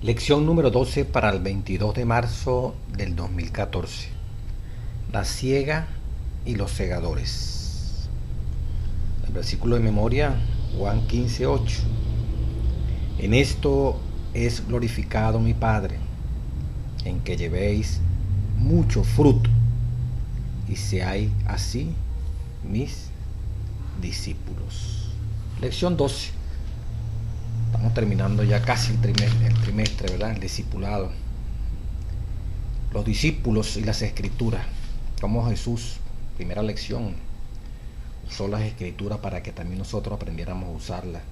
Lección número 12 para el 22 de marzo del 2014. La ciega y los segadores. El versículo de memoria, Juan 15:8. En esto es glorificado mi Padre, en que llevéis mucho fruto y seáis así mis discípulos. Lección 12. Estamos terminando ya casi el trimestre, ¿verdad? El discipulado. Los discípulos y las escrituras. Como Jesús, primera lección, usó las escrituras para que también nosotros aprendiéramos a usarlas.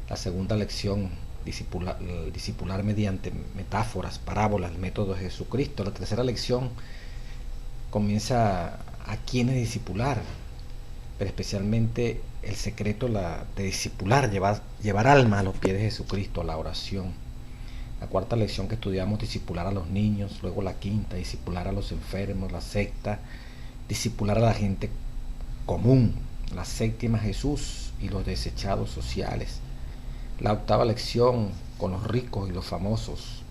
La segunda lección, discipular mediante metáforas, parábolas, el método de Jesucristo. La tercera lección comienza a quiénes discipular, pero especialmente el secreto de discipular, llevar alma a los pies de Jesucristo, a la oración. La cuarta lección que estudiamos, discipular a los niños. Luego la quinta, discipular a los enfermos. La sexta, discipular a la gente común. La séptima, Jesús y los desechados sociales. La octava lección, con los ricos y los famosos.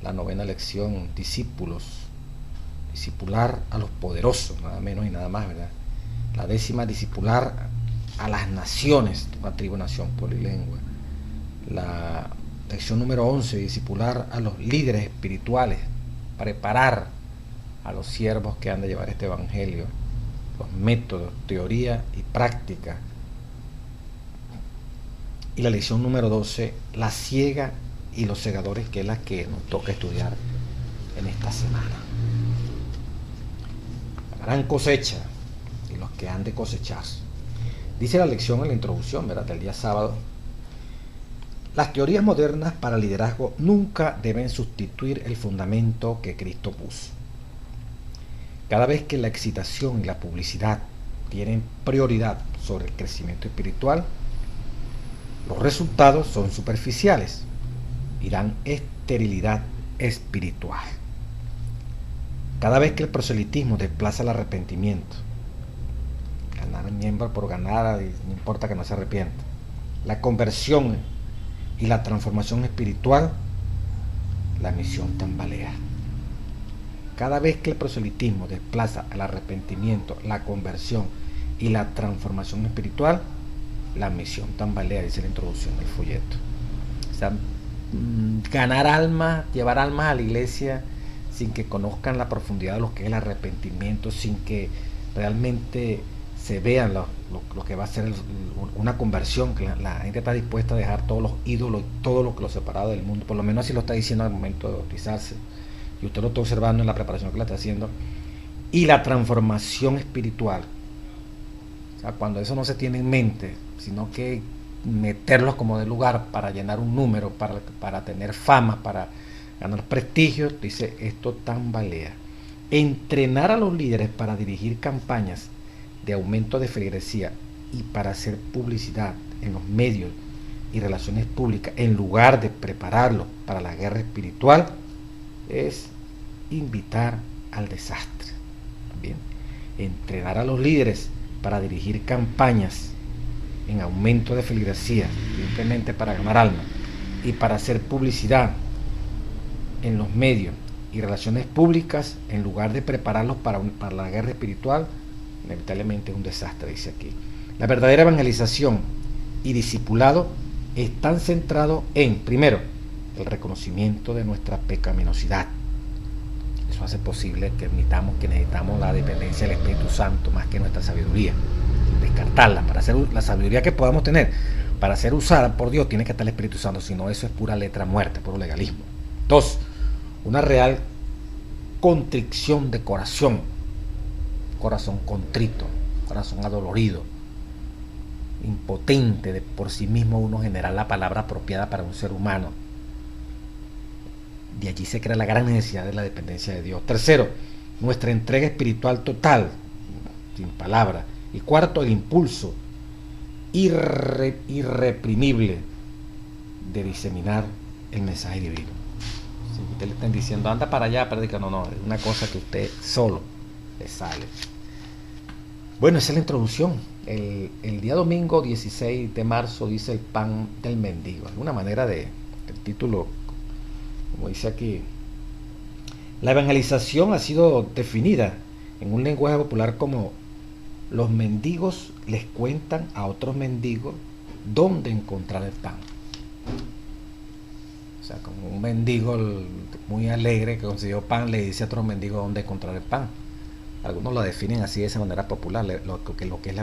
La novena lección, discípulos. Discipular a los poderosos, nada menos y nada más, ¿verdad? La décima, discipular a las naciones, una tribu, nación, polilingüe. La lección número 11, discipular a los líderes espirituales, preparar a los siervos que han de llevar este evangelio, los métodos, teoría y práctica. Y la lección número 12, la ciega y los segadores, que es la que nos toca estudiar en esta semana. La gran cosecha y los que han de cosechar. Dice la lección en la introducción, ¿verdad?, del día sábado: las teorías modernas para el liderazgo nunca deben sustituir el fundamento que Cristo puso. Cada vez que la excitación y la publicidad tienen prioridad sobre el crecimiento espiritual, los resultados son superficiales y dan esterilidad espiritual. Cada vez que el proselitismo desplaza el arrepentimiento, ganar miembro por ganar, no importa que no se arrepienta, la conversión y la transformación espiritual, la misión tambalea. Cada vez que el proselitismo desplaza el arrepentimiento, la conversión y la transformación espiritual, la misión tambalea, dice la introducción del folleto. O sea, ganar almas, llevar almas a la iglesia sin que conozcan la profundidad de lo que es el arrepentimiento, sin que realmente se vean lo que va a ser una conversión, que la gente está dispuesta a dejar todos los ídolos y todo lo que lo separado del mundo. Por lo menos así lo está diciendo al momento de bautizarse, y usted lo está observando en la preparación que la está haciendo. Y la transformación espiritual, o sea, cuando eso no se tiene en mente, sino que meterlos como de lugar para llenar un número, para tener fama, para ganar prestigio, dice, esto tambalea. Entrenar a los líderes para dirigir campañas de aumento de feligresía y para hacer publicidad en los medios y relaciones públicas, en lugar de prepararlos para la guerra espiritual, es invitar al desastre. Bien, entrenar a los líderes para dirigir campañas en aumento de feligresía, simplemente para ganar alma, y para hacer publicidad en los medios y relaciones públicas, en lugar de prepararlos para la guerra espiritual, inevitablemente es un desastre, dice aquí. La verdadera evangelización y discipulado están centrados en, primero, el reconocimiento de nuestra pecaminosidad. Eso hace posible que admitamos que necesitamos la dependencia del Espíritu Santo más que nuestra sabiduría, descartarla. Para hacer la sabiduría que podamos tener, para ser usada por Dios, tiene que estar el Espíritu Santo, si no, eso es pura letra muerta, puro legalismo. Dos, una real contrición de corazón contrito, corazón adolorido, impotente de por sí mismo uno generar la palabra apropiada para un ser humano. De allí se crea la gran necesidad de la dependencia de Dios. Tercero, nuestra entrega espiritual total, sin palabra. Y cuarto, el impulso irreprimible de diseminar el mensaje divino. Si usted le están diciendo, anda para allá, predica, no, es una cosa que usted solo le sale. Bueno, esa es la introducción. El día domingo 16 de marzo dice el pan del mendigo. Alguna manera el título como dice aquí. La evangelización ha sido definida en un lenguaje popular como los mendigos les cuentan a otros mendigos dónde encontrar el pan. O sea, como un mendigo muy alegre que consiguió pan le dice a otro mendigo dónde encontrar el pan. Algunos lo definen así de esa manera popular, lo que es la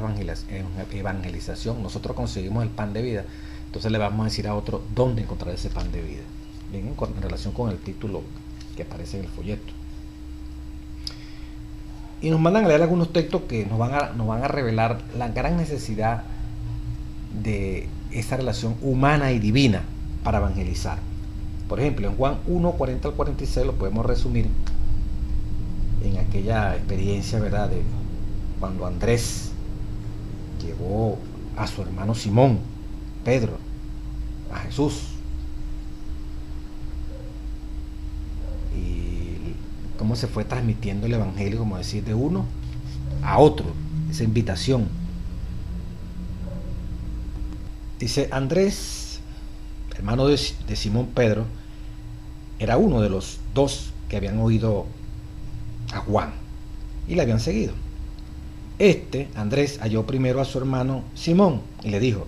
evangelización. Nosotros conseguimos el pan de vida, entonces le vamos a decir a otro dónde encontrar ese pan de vida. Bien, en relación con el título que aparece en el folleto. Y nos mandan a leer algunos textos que nos van a revelar la gran necesidad de esa relación humana y divina para evangelizar. Por ejemplo, en Juan 1, 40 al 46 lo podemos resumir en aquella experiencia, ¿verdad?, de cuando Andrés llevó a su hermano Simón, Pedro, a Jesús. Y cómo se fue transmitiendo el evangelio, como decir, de uno a otro, esa invitación. Dice, Andrés, hermano de Simón Pedro, era uno de los dos que habían oído a Juan y le habían seguido. Andrés, halló primero a su hermano Simón y le dijo,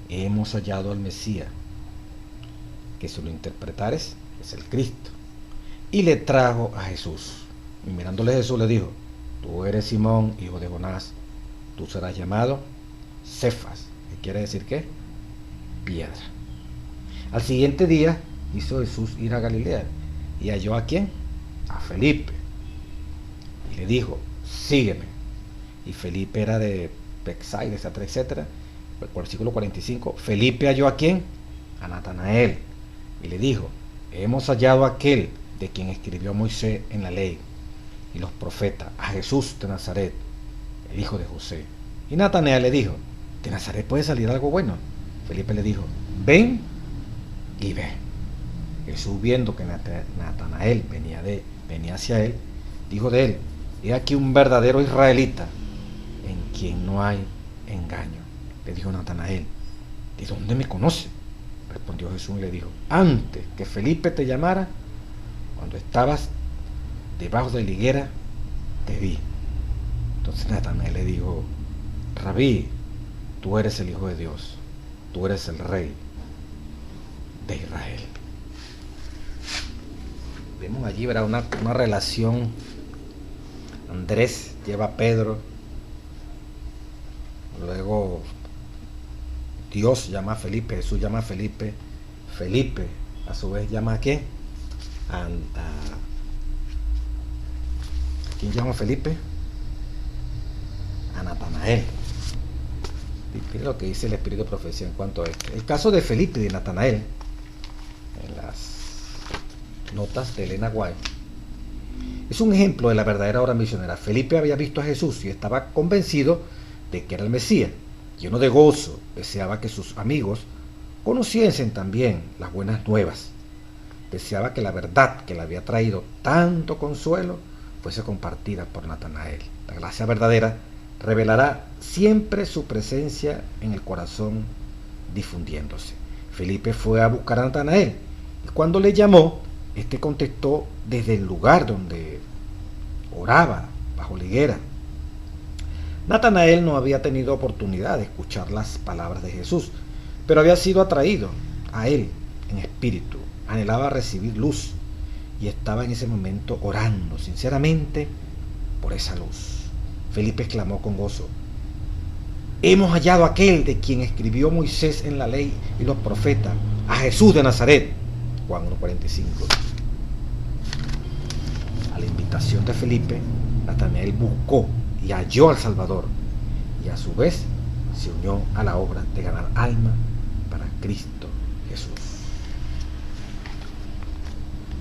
hemos hallado al Mesías, que si lo interpretares es el Cristo. Y le trajo a Jesús. Y mirándole Jesús le dijo, tú eres Simón, hijo de Jonás, tú serás llamado Cefas, que quiere decir ¿qué? Piedra. Al siguiente día hizo Jesús ir a Galilea y halló ¿a quién? A Felipe. Y le dijo, sígueme. Y Felipe era de Betsaida, etcétera, etcétera. Versículo 45. Felipe halló ¿a quién? A Natanael. Y le dijo, hemos hallado a aquel de quien escribió Moisés en la ley y los profetas, a Jesús de Nazaret, el hijo de José. Y Natanael le dijo, ¿de Nazaret puede salir algo bueno? Felipe le dijo, ven y ve. Jesús, viendo que Natanael venía hacia él, dijo de él, he aquí un verdadero israelita en quien no hay engaño. Le dijo Natanael, ¿de dónde me conoce? Respondió Jesús y le dijo, antes que Felipe te llamara, cuando estabas debajo de la higuera, te vi. Entonces Natanael le dijo, Rabí, tú eres el Hijo de Dios, tú eres el Rey de Israel. Vemos allí, ¿verdad?, una relación. Andrés lleva a Pedro, luego Dios llama a Felipe, Jesús llama a Felipe, Felipe a su vez llama ¿a quién? ¿Quién llama a Felipe? A Natanael. Mire lo que dice el Espíritu de Profecía en cuanto a esto. El caso de Felipe y de Natanael, en las notas de Elena White, es un ejemplo de la verdadera obra misionera. Felipe había visto a Jesús y estaba convencido de que era el Mesías. Lleno de gozo, deseaba que sus amigos conociesen también las buenas nuevas. Deseaba que la verdad que le había traído tanto consuelo fuese compartida por Natanael. La gracia verdadera revelará siempre su presencia en el corazón difundiéndose. Felipe fue a buscar a Natanael y cuando le llamó, este contestó desde el lugar donde oraba, bajo la higuera. Natanael no había tenido oportunidad de escuchar las palabras de Jesús, pero había sido atraído a él en espíritu, anhelaba recibir luz y estaba en ese momento orando sinceramente por esa luz. Felipe exclamó con gozo, hemos hallado a aquel de quien escribió Moisés en la ley y los profetas, a Jesús de Nazaret. Juan 1:45. A la invitación de Felipe, Natanael buscó y halló al Salvador y a su vez se unió a la obra de ganar alma para Cristo Jesús.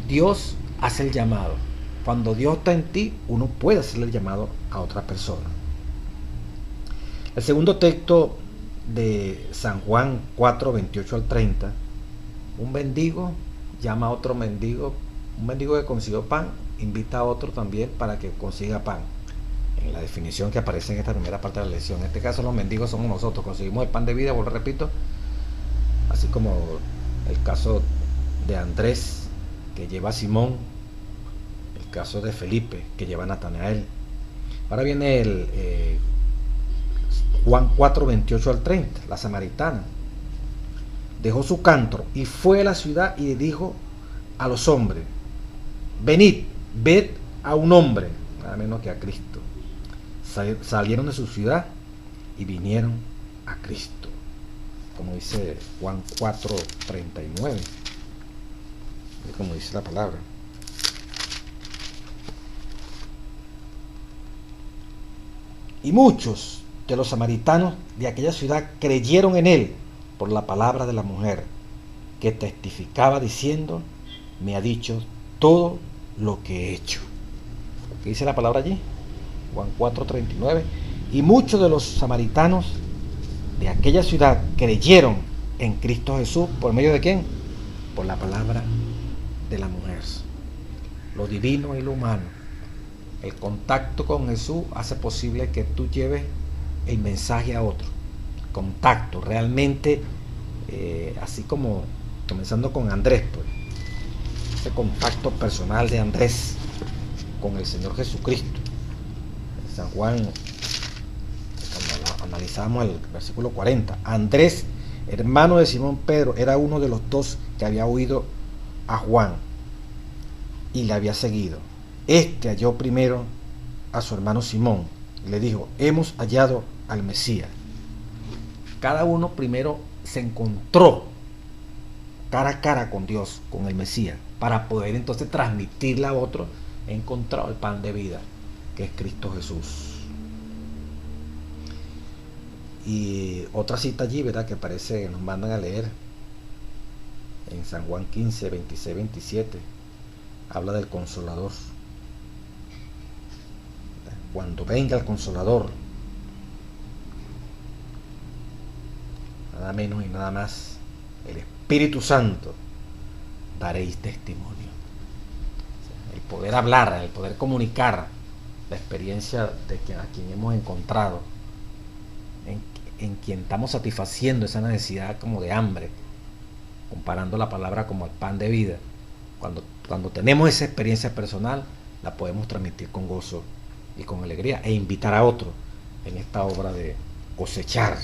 Dios hace el llamado. Cuando Dios está en ti, uno puede hacerle el llamado a otra persona. El segundo texto de San Juan 4, 28 al 30, un mendigo llama a otro mendigo, un mendigo que consiguió pan, invita a otro también para que consiga pan. En la definición que aparece en esta primera parte de la lección, en este caso los mendigos somos nosotros, conseguimos el pan de vida, repito, así como el caso de Andrés que lleva a Simón, el caso de Felipe, que lleva a Natanael. Ahora viene el Juan 4, 28 al 30, la samaritana. Dejó su cántaro y fue a la ciudad y dijo a los hombres: venid, ved a un hombre, nada menos que a Cristo. Salieron de su ciudad y vinieron a Cristo, como dice Juan 4, 39, como dice la palabra. Y muchos de los samaritanos de aquella ciudad creyeron en él por la palabra de la mujer, que testificaba diciendo: me ha dicho todo lo que he hecho. ¿Qué dice la palabra allí? Juan 4:39. Y muchos de los samaritanos de aquella ciudad creyeron en Cristo Jesús. ¿Por medio de quién? Por la palabra de la mujer. Lo divino y lo humano. El contacto con Jesús hace posible que tú lleves el mensaje a otro. Contacto, realmente, así como comenzando con Andrés, pues, ese contacto personal de Andrés con el Señor Jesucristo. En San Juan, cuando analizamos el versículo 40, Andrés, hermano de Simón Pedro, era uno de los dos que había oído a Juan y le había seguido. Este halló primero a su hermano Simón y le dijo: hemos hallado al Mesías. Cada uno primero se encontró cara a cara con Dios, con el Mesías, para poder entonces transmitirle a otro: he encontrado el pan de vida, que es Cristo Jesús. Y otra cita allí, ¿verdad?, que parece que nos mandan a leer en San Juan 15, 26, 27, habla del Consolador. Cuando venga el Consolador, nada menos y nada más, el Espíritu Santo, daréis testimonio. O sea, el poder hablar, el poder comunicar la experiencia de a quien hemos encontrado, en quien estamos satisfaciendo esa necesidad como de hambre, comparando la palabra como el pan de vida. Cuando tenemos esa experiencia personal, la podemos transmitir con gozo y con alegría, e invitar a otro en esta obra de cosechar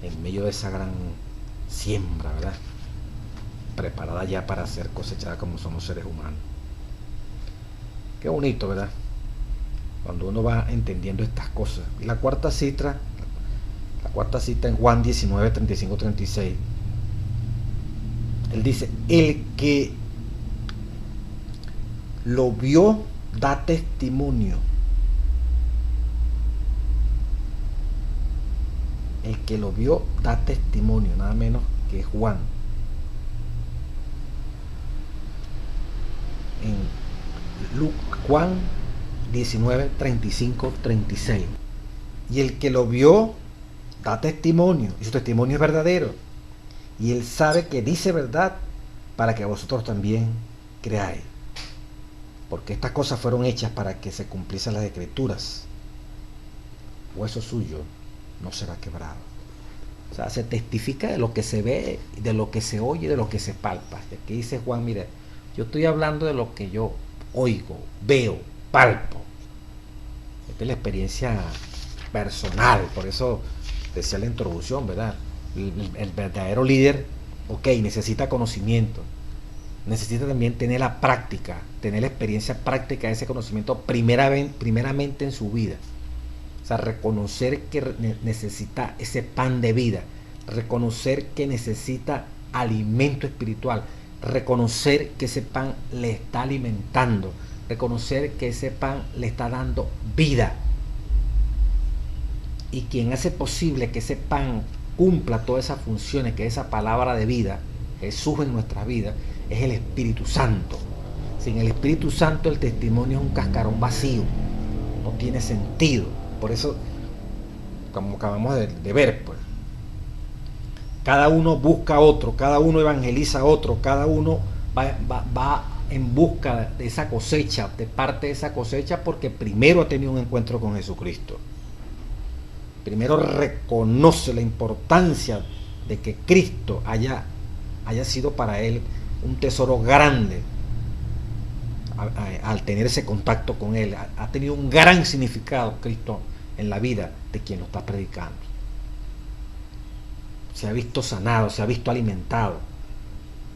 en medio de esa gran siembra, ¿verdad?, preparada ya para ser cosechada como somos seres humanos. Qué bonito, ¿verdad?, cuando uno va entendiendo estas cosas. Y la cuarta cita en Juan 19, 35, 36, él dice: el que lo vio da testimonio. El que lo vio da testimonio, nada menos que Juan. En Juan 19, 35, 36. Y el que lo vio da testimonio, y su testimonio es verdadero. Y él sabe que dice verdad, para que vosotros también creáis. Porque estas cosas fueron hechas para que se cumpliesen las Escrituras. Hueso suyo no será quebrado. O sea, se testifica de lo que se ve, de lo que se oye, de lo que se palpa. Y aquí dice Juan: mire, yo estoy hablando de lo que yo oigo, veo, palpo. Esta es la experiencia personal. Por eso decía la introducción, ¿verdad? El verdadero líder, necesita conocimiento, necesita también tener la práctica, tener la experiencia práctica de ese conocimiento primeramente en su vida. O sea, reconocer que necesita ese pan de vida, reconocer que necesita alimento espiritual, reconocer que ese pan le está alimentando, reconocer que ese pan le está dando vida. Y quien hace posible que ese pan cumpla todas esas funciones, que esa palabra de vida, Jesús en nuestras vidas, es el Espíritu Santo. Sin el Espíritu Santo el testimonio es un cascarón vacío, no tiene sentido. Por eso, como acabamos de ver, pues, cada uno busca a otro, cada uno evangeliza a otro, cada uno va en busca de esa cosecha, de parte de esa cosecha, porque primero ha tenido un encuentro con Jesucristo. Primero reconoce la importancia de que Cristo haya sido para él un tesoro grande, al tener ese contacto con Él. Ha tenido un gran significado Cristo en la vida de quien lo está predicando. Se ha visto sanado, se ha visto alimentado.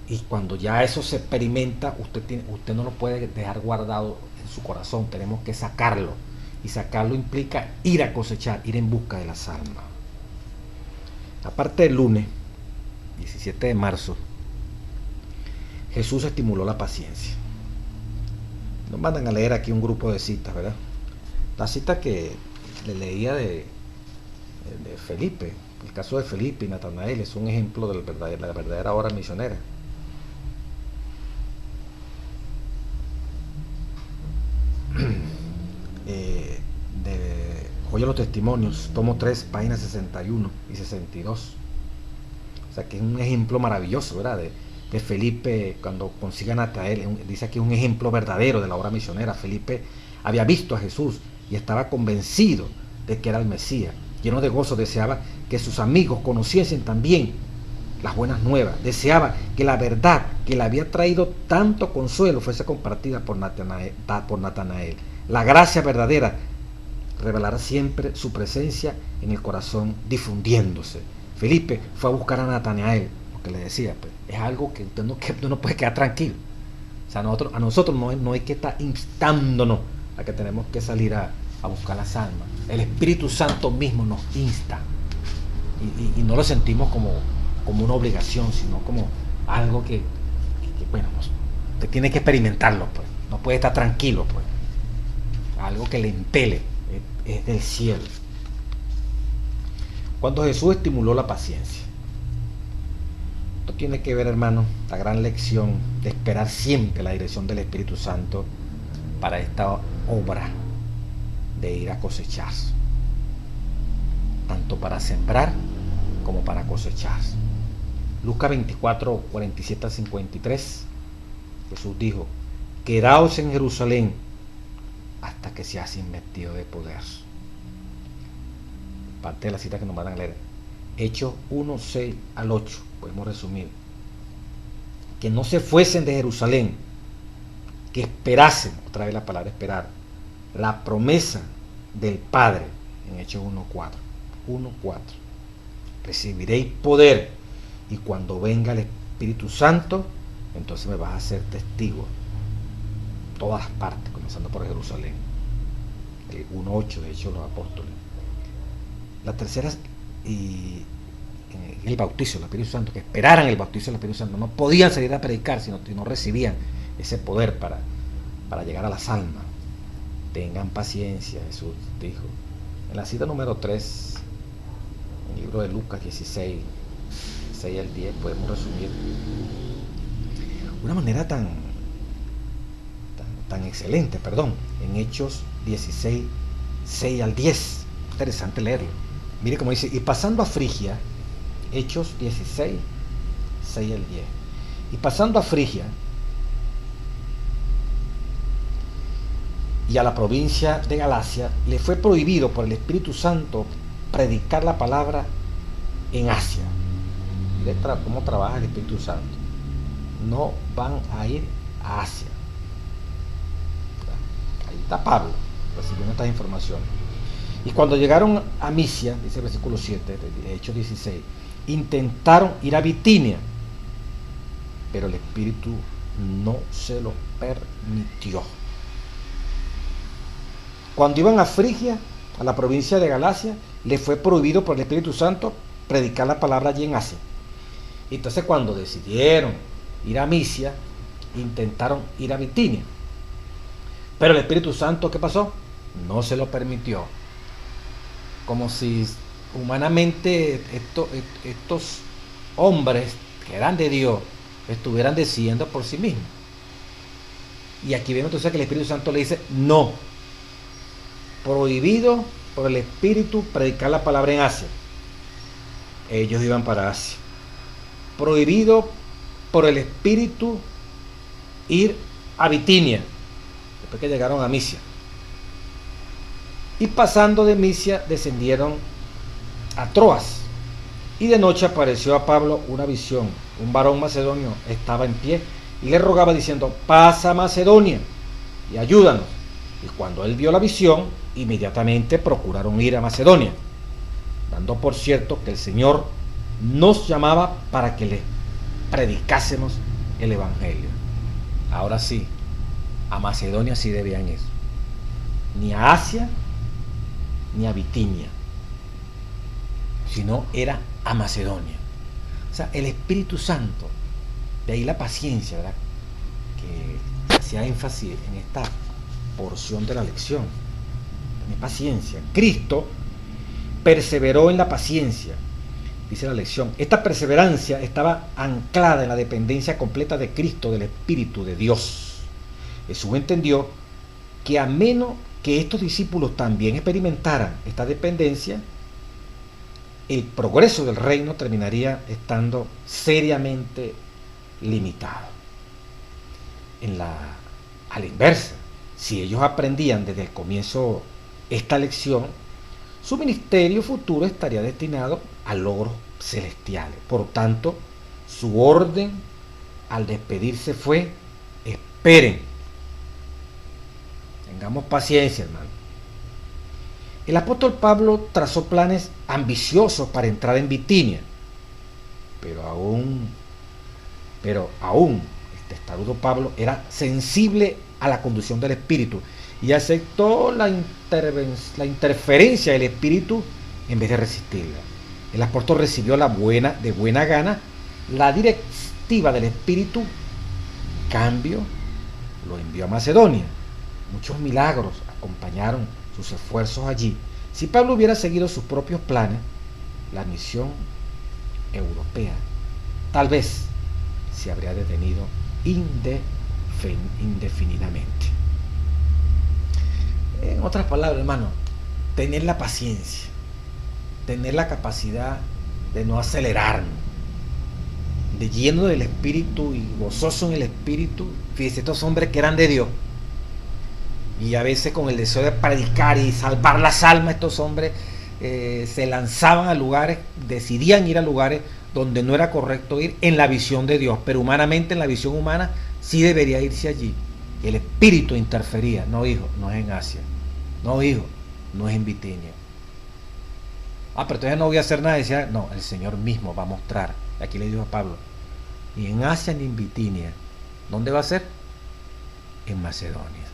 Y cuando ya eso se experimenta, usted no lo puede dejar guardado en su corazón. Tenemos que sacarlo. Y sacarlo implica ir a cosechar, ir en busca de las almas. Aparte del lunes, 17 de marzo, Jesús estimuló la paciencia. Nos mandan a leer aquí un grupo de citas, ¿verdad? La cita que le leía de Felipe, el caso de Felipe y Natanael, es un ejemplo de la verdadera obra misionera. De Joya de los Testimonios, tomo 3, páginas 61 y 62. O sea que es un ejemplo maravilloso, ¿verdad? De Felipe cuando consigue a Natanael. Dice aquí un ejemplo verdadero de la obra misionera. Felipe había visto a Jesús y estaba convencido de que era el Mesías. Lleno de gozo deseaba que sus amigos conociesen también las buenas nuevas. Deseaba que la verdad que le había traído tanto consuelo fuese compartida por Natanael. La gracia verdadera revelará siempre su presencia en el corazón difundiéndose. Felipe fue a buscar a Natanael, porque le decía, pues, es algo que usted no puede quedar tranquilo. O sea, a nosotros no hay que estar instándonos a que tenemos que salir a buscar las almas. El Espíritu Santo mismo nos insta. Y no lo sentimos como una obligación, sino como algo que bueno, usted tiene que experimentarlo, pues. No puede estar tranquilo, pues. Algo que le impele, es del cielo. Cuando Jesús estimuló la paciencia, esto tiene que ver, hermano, la gran lección de esperar siempre la dirección del Espíritu Santo para esta obra de ir a cosechar, tanto para sembrar como para cosechar. Lucas 24, 47 al 53, Jesús dijo: quedaos en Jerusalén hasta que seas investido de poder. Parte de la cita que nos van a leer, Hechos 1, 6 al 8, podemos resumir: que no se fuesen de Jerusalén, que esperasen, otra vez la palabra esperar, la promesa del Padre, en Hechos 1:4. Recibiréis poder, y cuando venga el Espíritu Santo, entonces me vas a hacer testigo en todas las partes, comenzando por Jerusalén. El 1:8 de Hechos de los Apóstoles. La tercera, y el bautizo del Espíritu Santo, que esperaran el bautizo del Espíritu Santo. No podían salir a predicar si no recibían ese poder para llegar a las almas. Tengan paciencia, Jesús dijo. En la cita número 3, en el libro de Lucas 16, 6 al 10, podemos resumir una manera tan excelente, en Hechos 16, 6 al 10. Interesante leerlo. Mire cómo dice: y pasando a Frigia, Hechos 16, 6 al 10. Y pasando a Frigia y a la provincia de Galacia, le fue prohibido por el Espíritu Santo predicar la palabra en Asia. Mire cómo trabaja el Espíritu Santo. No van a ir a Asia. Ahí está Pablo recibiendo estas informaciones. Y cuando llegaron a Misia, dice el versículo 7 de Hechos 16, intentaron ir a Bitinia, pero el Espíritu no se lo permitió. Cuando iban a Frigia, a la provincia de Galacia, les fue prohibido por el Espíritu Santo predicar la palabra allí en Asia. Entonces, cuando decidieron ir a Misia, intentaron ir a Bitinia, pero el Espíritu Santo, ¿qué pasó? No se lo permitió. Como si humanamente estos hombres que eran de Dios estuvieran decidiendo por sí mismos. Y aquí vemos entonces que el Espíritu Santo le dice: no, prohibido por el Espíritu predicar la palabra en Asia. Ellos iban para Asia. Prohibido por el Espíritu ir a Bitinia, después que llegaron a Misia. Y pasando de Misia descendieron a Troas. Y de noche apareció a Pablo una visión. Un varón macedonio estaba en pie y le rogaba diciendo: pasa a Macedonia y ayúdanos. Y cuando él vio la visión, inmediatamente procuraron ir a Macedonia, dando por cierto que el Señor nos llamaba para que les predicásemos el Evangelio. Ahora sí, a Macedonia sí debían ir. Ni a Asia, ni a Bitinia, sino era a Macedonia. O sea, el Espíritu Santo, de ahí la paciencia, ¿verdad?, que hacía énfasis en esta porción de la lección. Tener paciencia. Cristo perseveró en la paciencia, dice la lección. Esta perseverancia estaba anclada en la dependencia completa de Cristo, del Espíritu de Dios. Jesús entendió que a menos que estos discípulos también experimentaran esta dependencia, el progreso del reino terminaría estando seriamente limitado. A la inversa, si ellos aprendían desde el comienzo esta lección, su ministerio futuro estaría destinado a logros celestiales. Por tanto, su orden al despedirse fue: esperen. Tengamos paciencia, hermano. El apóstol Pablo trazó planes ambiciosos para entrar en Bitinia, pero aún este testarudo Pablo era sensible a la conducción del Espíritu y aceptó la interferencia del Espíritu en vez de resistirla. El apóstol recibió de buena gana la directiva del Espíritu. En cambio, lo envió a Macedonia. Muchos milagros acompañaron sus esfuerzos allí. Si Pablo hubiera seguido sus propios planes, la misión europea tal vez se habría detenido indefinidamente. En otras palabras, hermano, tener la paciencia, tener la capacidad de no acelerarnos, de lleno del Espíritu y gozoso en el Espíritu. Fíjense, estos hombres que eran de Dios, y a veces con el deseo de predicar y salvar las almas, estos hombres se lanzaban a lugares, decidían ir a lugares donde no era correcto ir en la visión de Dios, pero humanamente, en la visión humana, sí debería irse allí. El Espíritu interfería: no, hijo, no es en Asia, no, hijo, no es en Bitinia. Pero entonces no voy a hacer nada. Decía: no, el Señor mismo va a mostrar. Aquí le dijo a Pablo: ni en Asia ni en Bitinia. ¿Dónde va a ser? En Macedonia.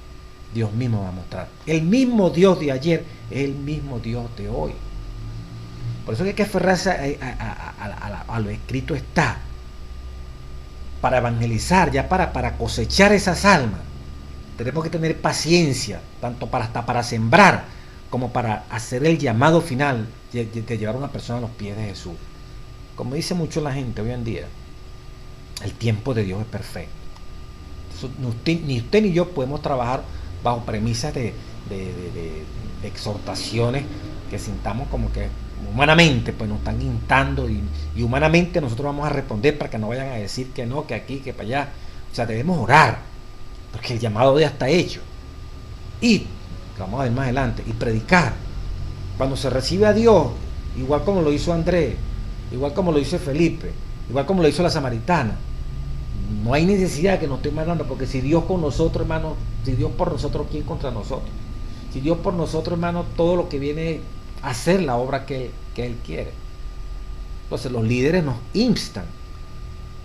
Dios mismo va a mostrar. El mismo Dios de ayer es el mismo Dios de hoy. Por eso hay que aferrarse a lo escrito está, para evangelizar, ya para cosechar esas almas. Tenemos que tener paciencia, tanto hasta para sembrar, como para hacer el llamado final de llevar a una persona a los pies de Jesús. Como dice mucho la gente hoy en día, el tiempo de Dios es perfecto. Ni usted ni yo podemos trabajar bajo premisas de exhortaciones que sintamos como que humanamente pues nos están instando, y humanamente nosotros vamos a responder para que no vayan a decir que no, que aquí, que para allá. O sea, debemos orar, porque el llamado ya está hecho. Y, vamos a ver más adelante, y predicar. Cuando se recibe a Dios, igual como lo hizo Andrés, igual como lo hizo Felipe, igual como lo hizo la samaritana, no hay necesidad de que nos estén mandando, porque si Dios con nosotros, hermano, si Dios por nosotros, ¿quién contra nosotros? Si Dios por nosotros, hermano, todo lo que viene a hacer la obra que Él quiere. Entonces los líderes nos instan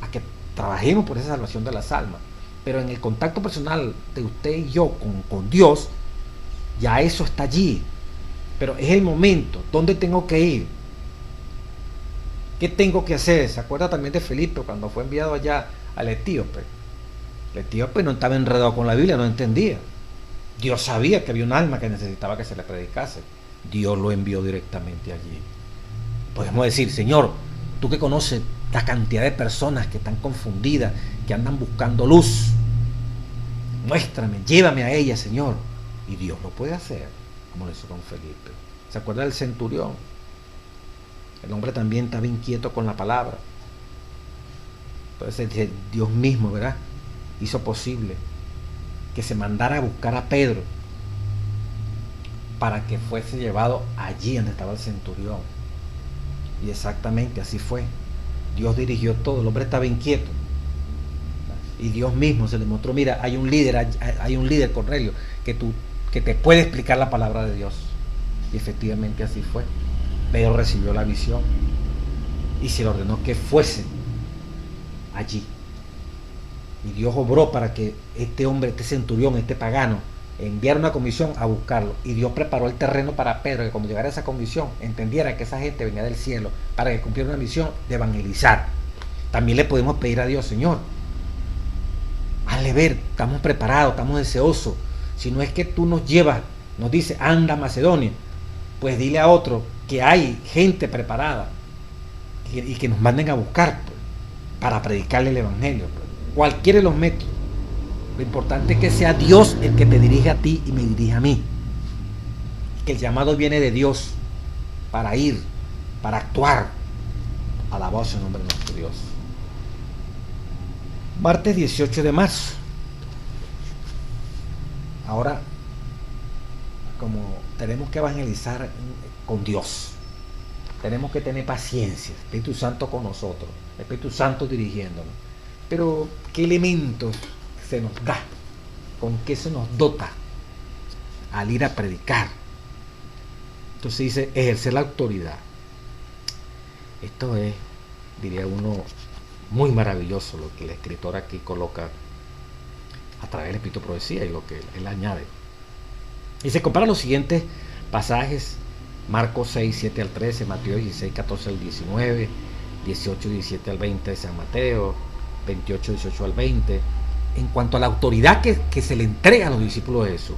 a que trabajemos por esa salvación de las almas, pero en el contacto personal de usted y yo con Dios, ya eso está allí. Pero es el momento. ¿Dónde tengo que ir? ¿Qué tengo que hacer? ¿Se acuerda también de Felipe cuando fue enviado allá al etíope? El etíope no estaba enredado con la Biblia, no entendía. Dios sabía que había un alma que necesitaba que se le predicase. Dios lo envió directamente allí. Podemos decir: Señor, tú que conoces la cantidad de personas que están confundidas, que andan buscando luz, muéstrame, llévame a ellas, Señor. Y Dios lo puede hacer, como lo hizo con Felipe. ¿Se acuerda del centurión? El hombre también estaba inquieto con la palabra. Entonces Dios mismo, ¿verdad?, hizo posible que se mandara a buscar a Pedro para que fuese llevado allí donde estaba el centurión. Y exactamente así fue. Dios dirigió todo. El hombre estaba inquieto Y Dios mismo se le mostró, mira, hay un líder, Cornelio, que te puede explicar la palabra de Dios. Y efectivamente así fue. Pedro recibió la visión y se le ordenó que fuese allí. Y Dios obró para que este hombre, este centurión, este pagano, enviara una comisión a buscarlo. Y Dios preparó el terreno para Pedro, que cuando llegara a esa comisión entendiera que esa gente venía del cielo para que cumpliera una misión de evangelizar. También le podemos pedir a Dios, Señor, hazle ver, estamos preparados, estamos deseosos. Si no es que tú nos llevas, nos dice, anda a Macedonia, pues dile a otro que hay gente preparada y que nos manden a buscar, pues, para predicarle el evangelio, pues. Cualquiera de los métodos. Lo importante es que sea Dios el que te dirige a ti y me dirige a mí. Que el llamado viene de Dios para ir, para actuar. Alabado sea el nombre de nuestro Dios. Martes 18 de marzo. Ahora, como tenemos que evangelizar con Dios, tenemos que tener paciencia, Espíritu Santo con nosotros, Espíritu Santo dirigiéndonos. Pero, ¿qué elementos se nos da? ¿Con qué se nos dota al ir a predicar? Entonces dice, ejercer la autoridad. Esto es, diría uno, muy maravilloso lo que el escritor aquí coloca a través del Espíritu de Profecía y lo que él añade. Y se compara los siguientes pasajes: Marcos 6, 7 al 13, Mateo 16, 14 al 19, 18, 17 al 20 de San Mateo, 28, 18 al 20, en cuanto a la autoridad que se le entrega a los discípulos de Jesús.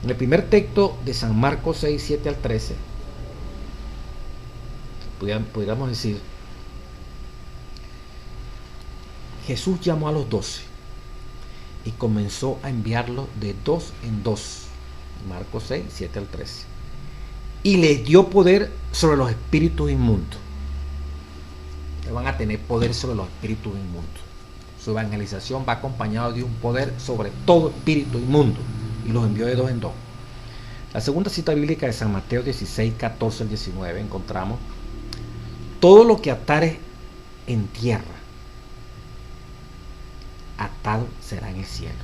En el primer texto de San Marcos 6, 7 al 13, pudiéramos decir, Jesús llamó a los 12 y comenzó a enviarlos de dos en dos. Marcos 6, 7 al 13. Y les dio poder sobre los espíritus inmundos. Van a tener poder sobre los espíritus inmundos. Su evangelización va acompañada de un poder sobre todo espíritu inmundo. Y los envió de dos en dos. La segunda cita bíblica de San Mateo 16, 14 al 19 encontramos: todo lo que atares en tierra, atado será en el cielo.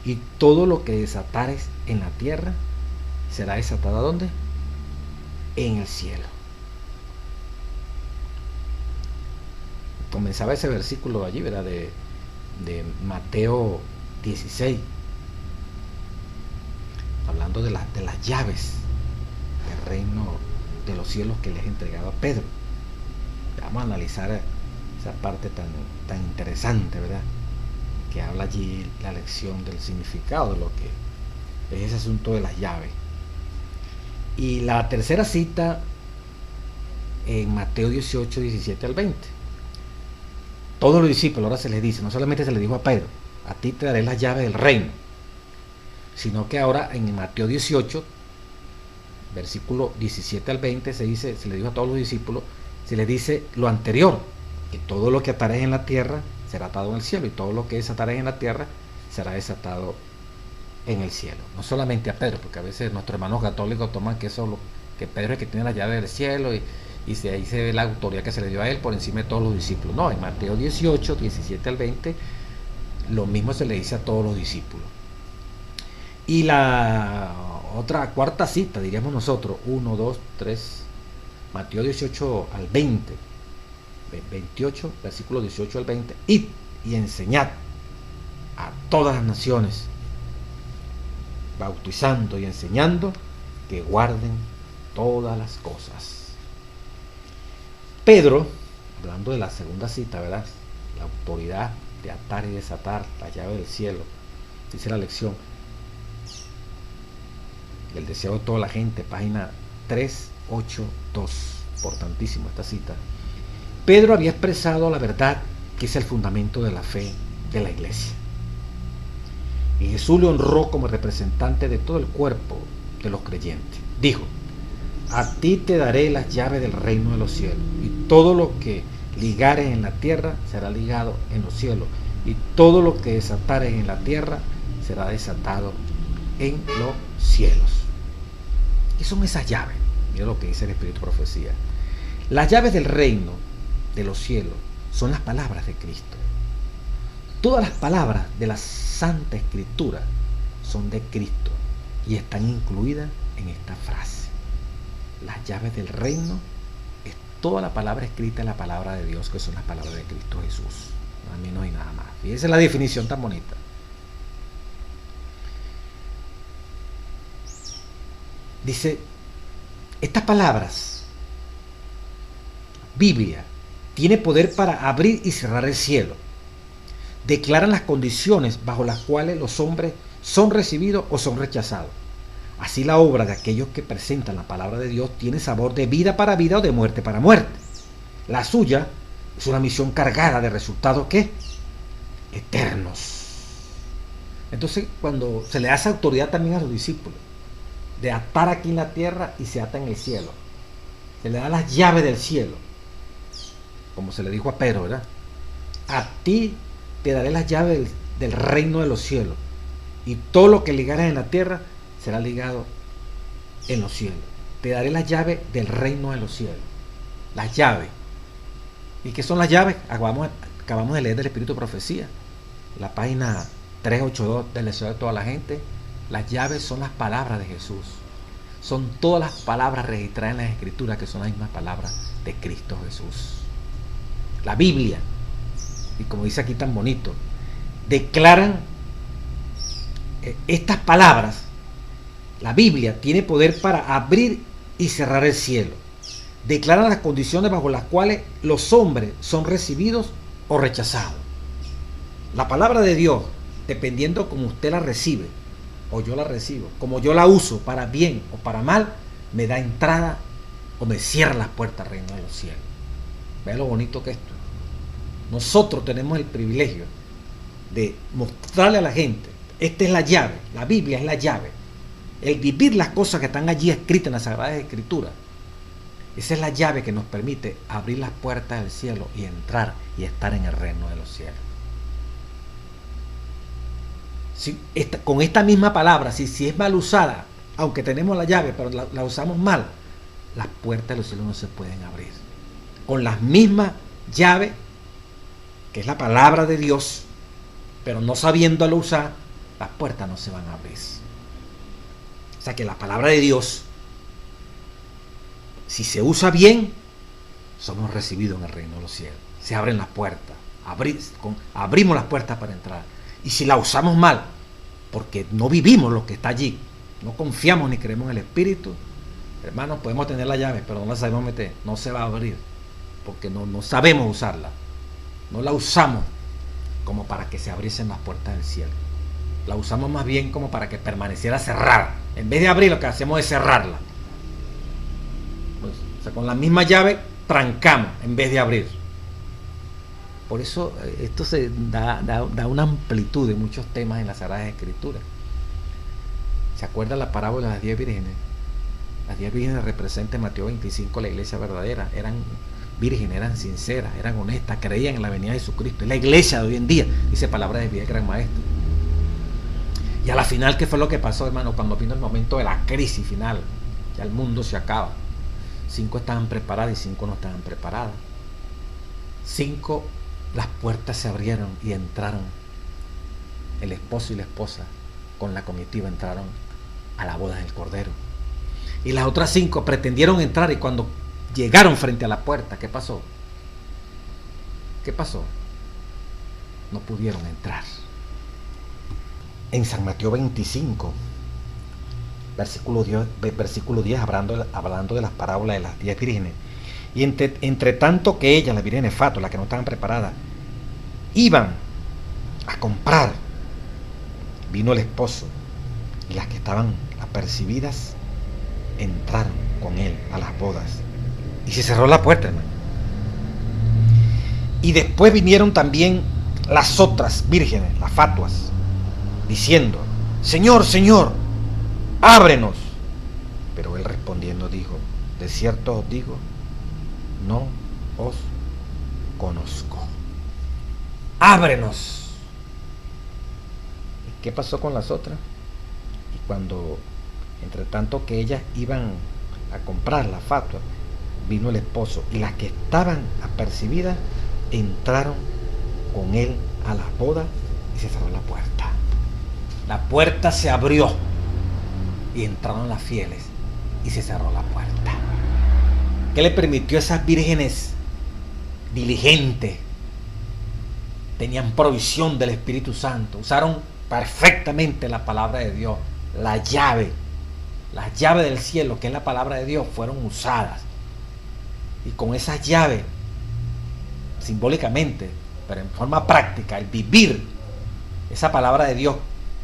Y todo lo que desatares en la tierra, será desatado ¿a dónde? En el cielo. Comenzaba ese versículo allí, ¿verdad? De Mateo 16, hablando de las llaves del reino de los cielos que les entregaba a Pedro. Vamos a analizar esa parte tan interesante, ¿verdad? Que habla allí la lección del significado de lo que es ese asunto de las llaves. Y la tercera cita en Mateo 18, 17 al 20. Todos los discípulos ahora se les dice, no solamente se le dijo a Pedro, a ti te daré las llaves del reino, sino que ahora en Mateo 18, versículo 17 al 20, se le dijo a todos los discípulos, se les dice lo anterior, que todo lo que atares en la tierra será atado en el cielo, y todo lo que desatares en la tierra será desatado en el cielo. No solamente a Pedro, porque a veces nuestros hermanos católicos toman que Pedro es el que tiene la llave del cielo, y ahí se ve la autoridad que se le dio a él por encima de todos los discípulos. No, en Mateo 18, 17 al 20, lo mismo se le dice a todos los discípulos. Y la otra cuarta cita, diríamos nosotros, 1, 2, 3, Mateo 18 al 20, 28, versículos 18 al 20, id y enseñad a todas las naciones, bautizando y enseñando que guarden todas las cosas. Pedro, hablando de la segunda cita, ¿verdad? La autoridad de atar y desatar, la llave del cielo, dice la lección, el deseo de toda la gente, página 382, importantísimo esta cita. Pedro había expresado la verdad, que es el fundamento de la fe de la iglesia. Y Jesús le honró como representante de todo el cuerpo de los creyentes. Dijo: a ti te daré las llaves del reino de los cielos, y todo lo que ligares en la tierra será ligado en los cielos, y todo lo que desatares en la tierra será desatado en los cielos. ¿Qué son esas llaves? Mira lo que dice el Espíritu de Profecía. Las llaves del reino de los cielos son las palabras de Cristo. Todas las palabras de la Santa Escritura son de Cristo y están incluidas en esta frase. Las llaves del reino es toda la palabra escrita en la palabra de Dios, que son las palabras de Cristo Jesús. A mí no hay nada más. Fíjense la definición tan bonita. Dice, estas palabras, Biblia, tiene poder para abrir y cerrar el cielo. Declaran las condiciones bajo las cuales los hombres son recibidos o son rechazados. Así la obra de aquellos que presentan la palabra de Dios tiene sabor de vida para vida o de muerte para muerte. La suya es una misión cargada de resultados ¿qué? Eternos. Entonces, cuando se le hace autoridad también a los discípulos, de atar aquí en la tierra y se ata en el cielo, se le da las llaves del cielo, como se le dijo a Pedro, ¿verdad? A ti te daré las llaves del reino de los cielos, y todo lo que ligaras en la tierra será ligado en los cielos. Te daré las llaves del reino de los cielos. Las llaves. ¿Y qué son las llaves? Acabamos de leer del Espíritu de Profecía, la página 382 del Deseo de toda la gente. Las llaves son las palabras de Jesús. Son todas las palabras registradas en las Escrituras, que son las mismas palabras de Cristo Jesús. La Biblia, y como dice aquí tan bonito, declaran estas palabras. La Biblia tiene poder para abrir y cerrar el cielo. Declaran las condiciones bajo las cuales los hombres son recibidos o rechazados. La palabra de Dios, dependiendo como usted la recibe o yo la recibo, como yo la uso para bien o para mal, me da entrada o me cierra las puertas al reino de los cielos. Vea lo bonito que es esto. Nosotros tenemos el privilegio de mostrarle a la gente, esta es la llave, la Biblia es la llave. El vivir las cosas que están allí escritas en las Sagradas Escrituras, esa es la llave que nos permite abrir las puertas del cielo y entrar y estar en el reino de los cielos. Con esta misma palabra, si es mal usada, aunque tenemos la llave, pero la usamos mal, las puertas de los cielos no se pueden abrir. Con las mismas llaves, que es la palabra de Dios, pero no sabiéndolo usar, las puertas no se van a abrir. O sea que la palabra de Dios, si se usa bien, somos recibidos en el reino de los cielos. Se abren las puertas, abrimos las puertas para entrar. Y si la usamos mal, porque no vivimos lo que está allí, no confiamos ni creemos en el Espíritu, hermanos, podemos tener la llave, pero no la sabemos meter, no se va a abrir, porque no sabemos usarla. No la usamos como para que se abriesen las puertas del cielo. La usamos más bien como para que permaneciera cerrada. En vez de abrir, lo que hacemos es cerrarla. Pues, o sea, con la misma llave trancamos en vez de abrir. Por eso esto se da una amplitud de muchos temas en las Sagradas Escrituras. ¿Se acuerdan la parábola de las 10 vírgenes? Las 10 vírgenes representan en Mateo 25 la iglesia verdadera. Eran vírgenes, eran sinceras, eran honestas, creían en la venida de Jesucristo. Es la iglesia de hoy en día, dice palabra de vida del gran maestro. Y a la final, ¿qué fue lo que pasó, hermano? Cuando vino el momento de la crisis final, ya el mundo se acaba. 5 estaban preparadas y 5 no estaban preparadas. 5, las puertas se abrieron y entraron. El esposo y la esposa con la comitiva entraron a la boda del Cordero. Y las otras 5 pretendieron entrar, y cuando llegaron frente a la puerta, ¿qué pasó? ¿Qué pasó? No pudieron entrar. En San Mateo 25, versículo 10, hablando de las parábolas de las 10 vírgenes. Y entre tanto que ellas, las vírgenes fatuas, las que no estaban preparadas, iban a comprar, vino el esposo, y las que estaban apercibidas entraron con él a las bodas. Y se cerró la puerta, hermano. Y después vinieron también las otras vírgenes, las fatuas, diciendo: Señor, Señor, ábrenos. Pero él respondiendo dijo: de cierto os digo, no os conozco. Ábrenos. ¿Y qué pasó con las otras? Y cuando, entre tanto que ellas iban a comprar la fatua, vino el esposo, y las que estaban apercibidas entraron con él a la boda y se cerró la puerta. La puerta se abrió y entraron las fieles y se cerró la puerta. ¿Qué le permitió a esas vírgenes diligentes? Tenían provisión del Espíritu Santo, usaron perfectamente la palabra de Dios, las llaves del cielo, que es la palabra de Dios, fueron usadas. Y con esas llaves, simbólicamente, pero en forma práctica, el vivir esa palabra de Dios,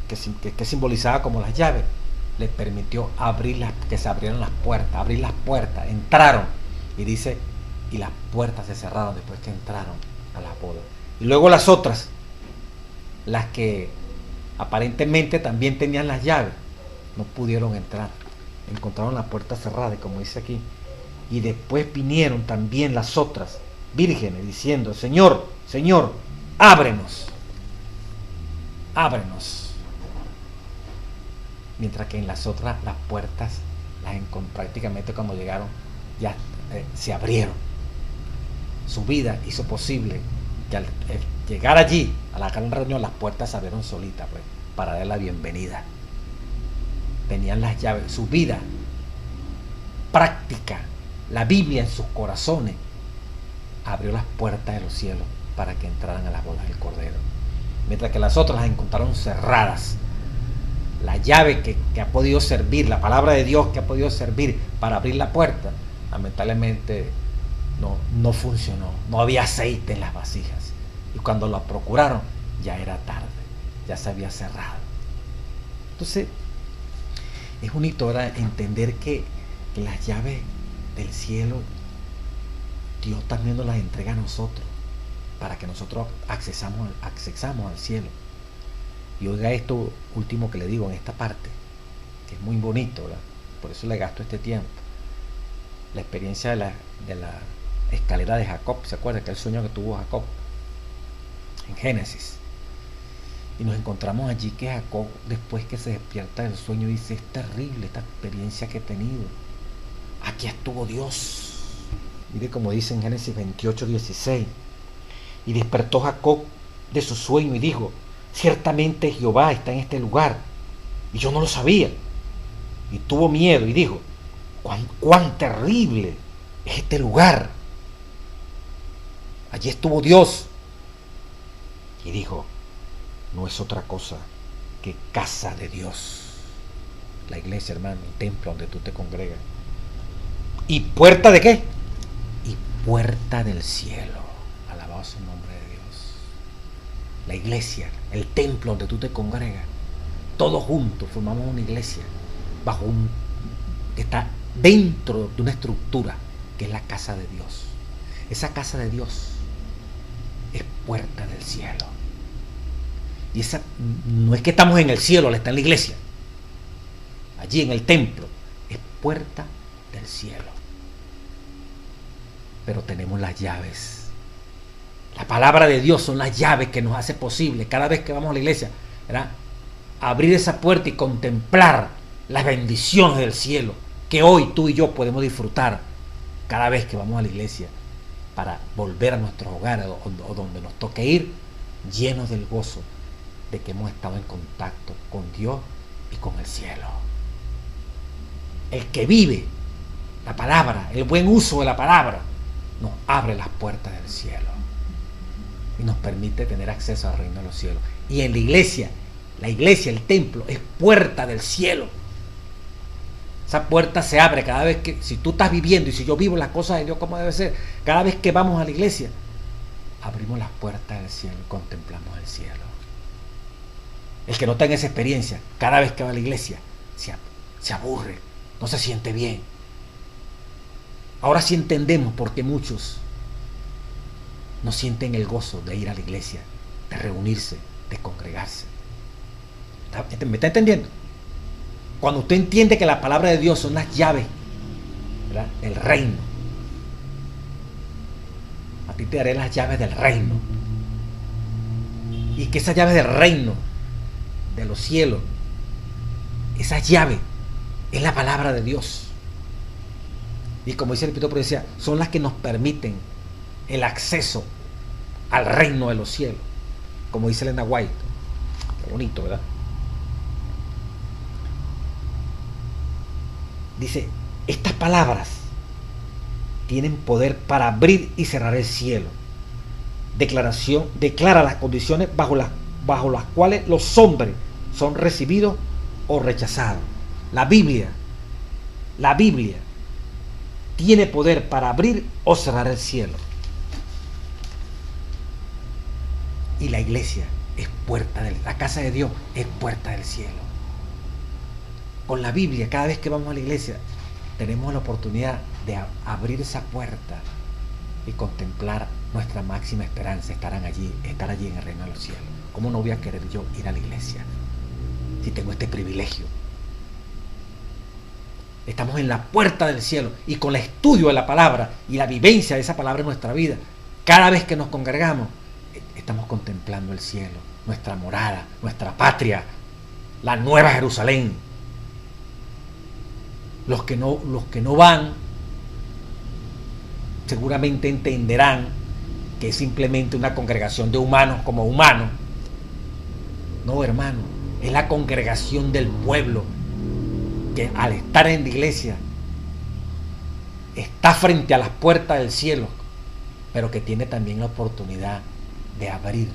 que simbolizaba como las llaves, les permitió que se abrieran las puertas, abrir las puertas, entraron, y dice, y las puertas se cerraron después que entraron a la boda. Y luego las otras, las que aparentemente también tenían las llaves, no pudieron entrar, encontraron la puerta cerrada, y como dice aquí, y después vinieron también las otras vírgenes diciendo, Señor, Señor, ábrenos, ábrenos. Mientras que en las otras las puertas prácticamente cuando llegaron ya se abrieron. Su vida hizo posible que al llegar allí a la gran reunión las puertas se abrieron solitas, pues, para dar la bienvenida. Tenían las llaves, su vida práctica, la Biblia en sus corazones abrió las puertas de los cielos para que entraran a las bodas del Cordero, mientras que las otras las encontraron cerradas. La llave que ha podido servir, la palabra de Dios que ha podido servir para abrir la puerta, lamentablemente no funcionó, no había aceite en las vasijas, y cuando lo procuraron ya era tarde, ya se había cerrado. Entonces es bonito ahora entender que las llaves del cielo Dios también nos las entrega a nosotros para que nosotros accesamos al cielo. Y oiga esto último que le digo en esta parte, que es muy bonito, ¿verdad? Por eso le gasto este tiempo. La experiencia de la escalera de Jacob, ¿se acuerda? Que el sueño que tuvo Jacob en Génesis. Y nos encontramos allí que Jacob, después que se despierta del sueño, dice, es terrible esta experiencia que he tenido. Aquí estuvo Dios. Mire como dice en Génesis 28:16. Y despertó Jacob de su sueño y dijo, ciertamente Jehová está en este lugar, y yo no lo sabía. Y tuvo miedo y dijo, cuán terrible es este lugar. Allí estuvo Dios. Y dijo, no es otra cosa que casa de Dios. La iglesia, hermano, el templo donde tú te congregas. ¿Y puerta de qué? Y puerta del cielo. Alabado sea el nombre de Dios. La iglesia, el templo donde tú te congregas, todos juntos formamos una iglesia que está dentro de una estructura que es la casa de Dios. Esa casa de Dios es puerta del cielo. Y esa no es que estamos en el cielo, está en la iglesia. Allí en el templo es puerta del cielo. Pero tenemos las llaves. La palabra de Dios son las llaves que nos hace posible cada vez que vamos a la iglesia, ¿verdad? Abrir esa puerta y contemplar las bendiciones del cielo que hoy tú y yo podemos disfrutar cada vez que vamos a la iglesia para volver a nuestros hogares o donde nos toque ir llenos del gozo de que hemos estado en contacto con Dios y con el cielo. El que vive la palabra, el buen uso de la palabra, nos abre las puertas del cielo y nos permite tener acceso al reino de los cielos. Y en la iglesia, el templo, es puerta del cielo. Esa puerta se abre cada vez que, si tú estás viviendo y si yo vivo las cosas de Dios como debe ser, cada vez que vamos a la iglesia, abrimos las puertas del cielo y contemplamos el cielo. El que no tenga esa experiencia, cada vez que va a la iglesia, se aburre, no se siente bien. Ahora sí entendemos por qué muchos no sienten el gozo de ir a la iglesia, de reunirse, de congregarse. ¿Me está entendiendo? Cuando usted entiende que la palabra de Dios son las llaves, ¿verdad?, del reino, a ti te daré las llaves del reino, y que esas llaves del reino, de los cielos, esa llave es la palabra de Dios. Y como dice el Espíritu Profecía, son las que nos permiten el acceso al reino de los cielos, como dice Elena White. Qué bonito, ¿verdad? Dice, estas palabras tienen poder para abrir y cerrar el cielo. Declara las condiciones bajo las cuales los hombres son recibidos o rechazados. La Biblia tiene poder para abrir o cerrar el cielo. Y la iglesia es la casa de Dios es puerta del cielo. Con la Biblia, cada vez que vamos a la iglesia, tenemos la oportunidad de abrir esa puerta y contemplar nuestra máxima esperanza, estar allí en el reino de los cielos. ¿Cómo no voy a querer yo ir a la iglesia si tengo este privilegio? Estamos en la puerta del cielo, y con el estudio de la palabra y la vivencia de esa palabra en nuestra vida, cada vez que nos congregamos, estamos contemplando el cielo, nuestra morada, nuestra patria, la nueva Jerusalén. Los que no van seguramente entenderán que es simplemente una congregación de humanos como humanos. No, hermano, es la congregación del pueblo que al estar en la iglesia está frente a las puertas del cielo, pero que tiene también la oportunidad de abrir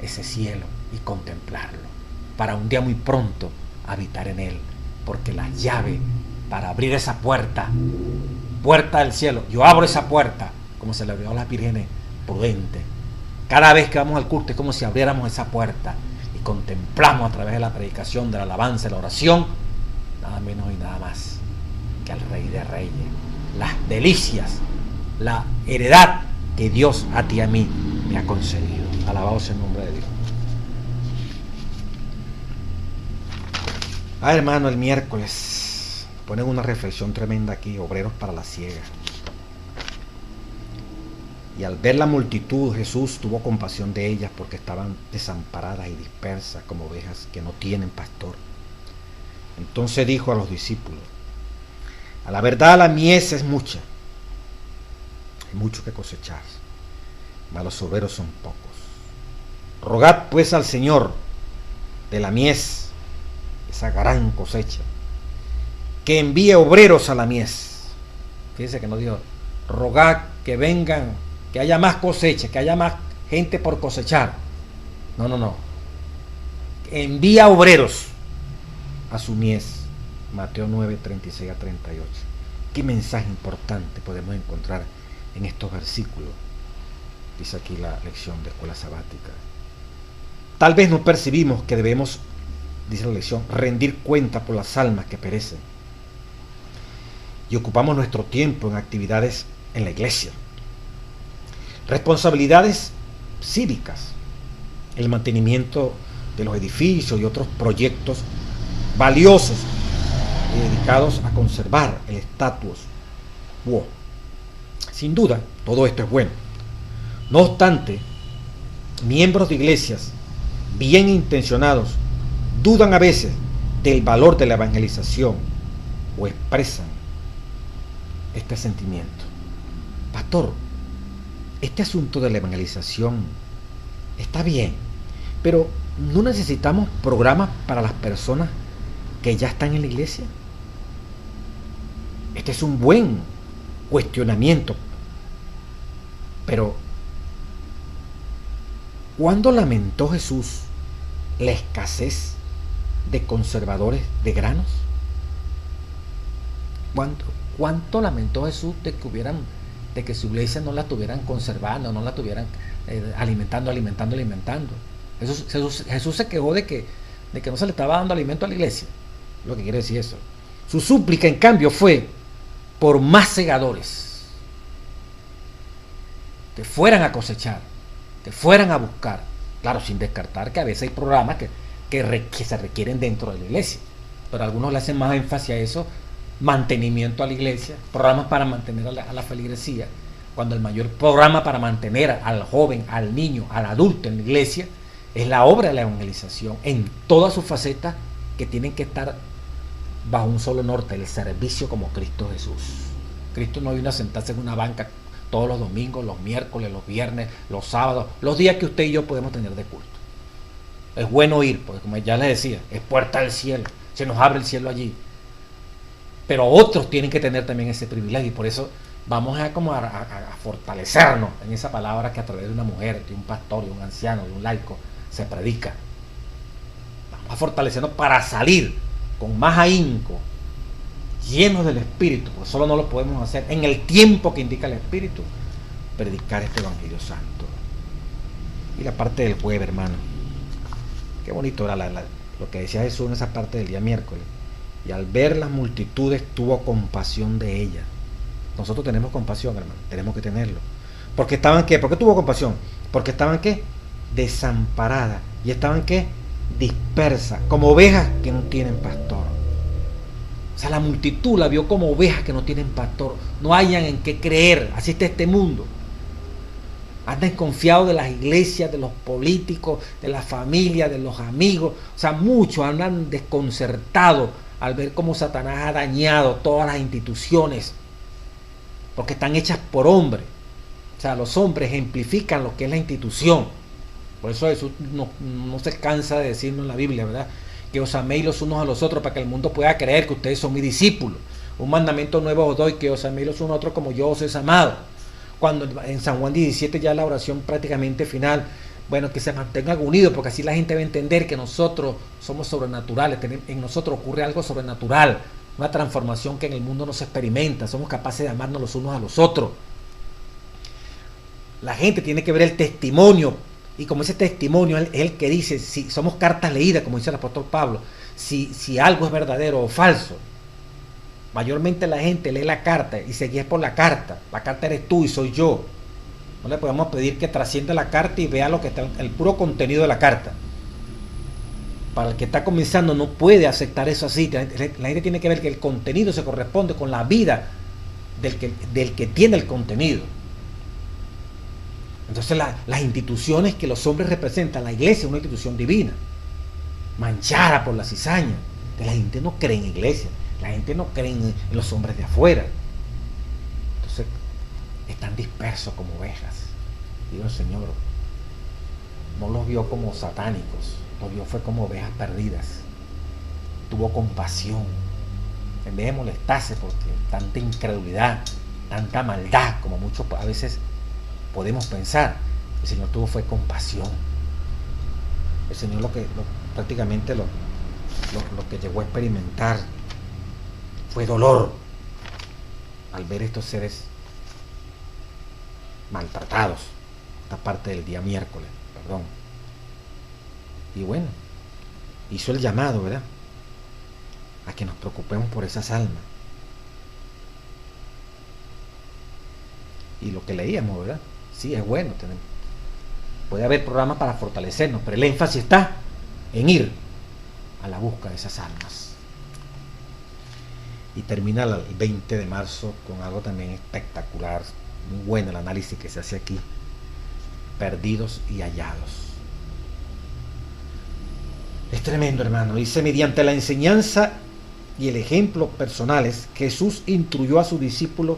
ese cielo y contemplarlo, para un día muy pronto habitar en él, porque la llave para abrir esa puerta del cielo, yo abro esa puerta como se le abrió a las vírgenes prudentes. Cada vez que vamos al culto es como si abriéramos esa puerta y contemplamos a través de la predicación, de la alabanza, de la oración, nada menos y nada más que al Rey de Reyes, las delicias, la heredad que Dios a ti y a mí me ha concedido. Alabado sea el nombre de Dios. Hermano, el miércoles ponen una reflexión tremenda aquí, obreros para la siega. Y al ver la multitud, Jesús tuvo compasión de ellas, porque estaban desamparadas y dispersas como ovejas que no tienen pastor. Entonces dijo a los discípulos: a la verdad la mies es mucha, hay mucho que cosechar, mas los obreros son pocos. Rogad pues al Señor de la mies, esa gran cosecha, que envíe obreros a la mies. Fíjense que no dijo rogad que vengan, que haya más cosecha, que haya más gente por cosechar. No. Envía obreros a su mies. Mateo 9, 36 a 38. Qué mensaje importante podemos encontrar en estos versículos. Dice aquí la lección de escuela sabática. Tal vez no percibimos que debemos, dice la lección, rendir cuenta por las almas que perecen, y ocupamos nuestro tiempo en actividades en la iglesia, responsabilidades cívicas, el mantenimiento de los edificios y otros proyectos valiosos y dedicados a conservar el status quo. Sin duda, todo esto es bueno. No obstante, miembros de iglesias bien intencionados dudan a veces del valor de la evangelización, o expresan este sentimiento: pastor, este asunto de la evangelización está bien, pero ¿no necesitamos programas para las personas que ya están en la iglesia? Este es un buen cuestionamiento, pero ¿cuándo lamentó Jesús la escasez de conservadores de granos? ¿Cuánto lamentó Jesús de que su iglesia no la tuvieran conservando, no la tuvieran alimentando? Jesús se quejó de que no se le estaba dando alimento a la iglesia. Lo que quiere decir eso. Su súplica, en cambio, fue por más segadores que fueran a cosechar, que fueran a buscar. Claro, sin descartar que a veces hay programas que se requieren dentro de la iglesia, pero algunos le hacen más énfasis a eso: mantenimiento a la iglesia, programas para mantener a la feligresía, cuando el mayor programa para mantener al joven, al niño, al adulto en la iglesia es la obra de la evangelización en todas sus facetas, que tienen que estar bajo un solo norte: el servicio como Cristo Jesús. Cristo no vino a sentarse en una banca todos los domingos, los miércoles, los viernes, los sábados, los días que usted y yo podemos tener de culto. Es bueno ir, porque como ya les decía, es puerta del cielo, se nos abre el cielo allí. Pero otros tienen que tener también ese privilegio, y por eso vamos a fortalecernos en esa palabra que a través de una mujer, de un pastor, de un anciano, de un laico, se predica. Vamos a fortalecernos para salir con más ahínco, llenos del Espíritu, porque solo no lo podemos hacer en el tiempo que indica el Espíritu, predicar este Evangelio Santo. Y la parte del jueves, hermano, qué bonito era lo que decía Jesús en esa parte del día miércoles. Y al ver las multitudes tuvo compasión de ellas. Nosotros tenemos compasión, hermano, tenemos que tenerlo. Porque estaban, ¿qué? ¿Por qué tuvo compasión? Porque estaban, ¿qué? Desamparadas. Y estaban, ¿qué? Dispersas, como ovejas que no tienen pastor. O sea, la multitud la vio como ovejas que no tienen pastor. No hayan en qué creer. Así está este mundo. Andan confiados de las iglesias, de los políticos, de la familia, de los amigos. O sea, muchos andan desconcertados al ver cómo Satanás ha dañado todas las instituciones, porque están hechas por hombres. O sea, los hombres ejemplifican lo que es la institución. Por eso Jesús no se cansa de decirnos en la Biblia, ¿verdad? Que os améis los unos a los otros para que el mundo pueda creer que ustedes son mis discípulos. Un mandamiento nuevo os doy, que os améis los unos a otros como yo os he amado. Cuando en San Juan 17 ya la oración prácticamente final, bueno, que se mantengan unidos, porque así la gente va a entender que nosotros somos sobrenaturales, en nosotros ocurre algo sobrenatural, una transformación que en el mundo no se experimenta, somos capaces de amarnos los unos a los otros. La gente tiene que ver el testimonio, y como ese testimonio es el que dice, si somos cartas leídas, como dice el apóstol Pablo, si algo es verdadero o falso. Mayormente la gente lee la carta y se guía por la carta eres tú y soy yo. No le podemos pedir que trascienda la carta y vea lo que está, el puro contenido de la carta. Para el que está comenzando no puede aceptar eso así. La gente tiene que ver que el contenido se corresponde con la vida del que tiene el contenido. Entonces las instituciones que los hombres representan, la iglesia es una institución divina, manchada por la cizaña. La gente no cree en iglesia, la gente no cree en los hombres de afuera. Entonces están dispersos como ovejas. Digo, el Señor no los vio como satánicos, los vio fue como ovejas perdidas. Tuvo compasión, en vez de molestarse porque tanta incredulidad, tanta maldad, como muchos a veces podemos pensar. El Señor tuvo fue compasión. El Señor prácticamente lo que llegó a experimentar fue dolor al ver estos seres maltratados. Esta parte del día miércoles, perdón. Y bueno, hizo el llamado, ¿verdad?, a que nos preocupemos por esas almas. Y lo que leíamos, ¿verdad? Sí, es bueno. Puede haber programas para fortalecernos, pero el énfasis está en ir a la busca de esas almas. Y termina el 20 de marzo con algo también espectacular, muy bueno el análisis que se hace aquí: perdidos y hallados. Es tremendo, hermano. Dice: mediante la enseñanza y el ejemplo personales, Jesús instruyó a sus discípulos